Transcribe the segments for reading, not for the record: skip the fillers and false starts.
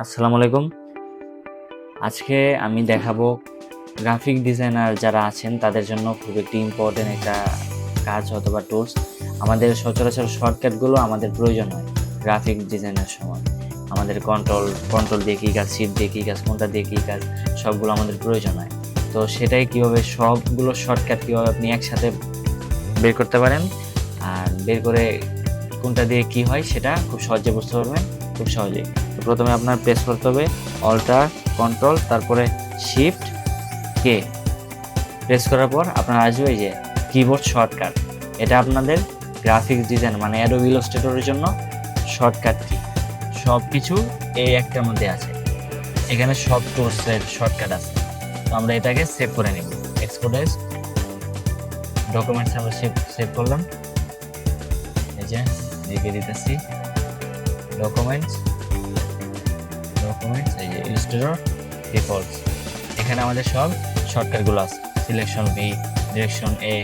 আসসালামু আলাইকুম। আজকে আমি দেখাবো গ্রাফিক ডিজাইনার যারা আছেন তাদের জন্য খুব একটি ইম্পর্টেন্ট একটা কাজ অথবা টুলস। আমাদের সচরাচর শর্টকাটগুলো আমাদের প্রয়োজন হয় গ্রাফিক ডিজাইনের সময়। আমাদের কন্ট্রোল দিয়ে কী কাজ, শিফট দিয়ে কী কাজ, কোনটা দিয়ে কী কাজ, সবগুলো আমাদের প্রয়োজন হয়। তো সেটাই কীভাবে সবগুলো শর্টকাট কীভাবে আপনি একসাথে বের করতে পারেন আর বের করে কোনটা দিয়ে কি হয় সেটা খুব সহজে বুঝতে পারবেন, খুব সহজেই। তো প্রথমে আপনার প্রেস করতে হবে অল্টার কন্ট্রোল তারপরে শিফট কে। প্রেস করার পর আপনার আসবে এই যে কিবোর্ড শর্টকাট। এটা আপনাদের গ্রাফিক্স ডিজাইন মানে অ্যাডোবি ইলাস্ট্রেটরের জন্য শর্টকাট কি। সব কিছু এই একটার মধ্যে আছে, এখানে সব টুলসের শর্টকাট আছে। তো আমরা এটাকে সেভ করে নিব। এক্সপোর্ট ডকুমেন্টস আমরা সেভ করলাম। এই যে লিখে দিতেছি ডকুমেন্টস এই যে ইলাস্ট্রেটর ডিফল্টস। এখানে আমাদের সব শর্টকাটগুলো আছে, সিলেকশন ভি, ডিরেকশন এ,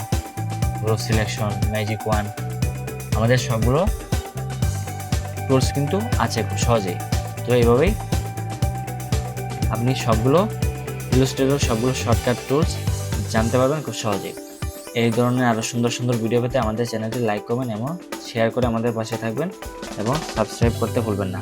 গ্রুপ সিলেকশন, ম্যাজিক ওয়ান, আমাদের সবগুলো টুলস কিন্তু আছে খুব সহজেই। তো এইভাবেই আপনি সবগুলো ইলাস্ট্রেটর সবগুলো শর্টকাট টুলস জানতে পারবেন খুব সহজেই। এই ধরনের আরও সুন্দর সুন্দর ভিডিও পেতে আমাদের চ্যানেলটি লাইক করবেন এবং শেয়ার করে আমাদের পাশে থাকবেন এবং সাবস্ক্রাইব করতে ভুলবেন না।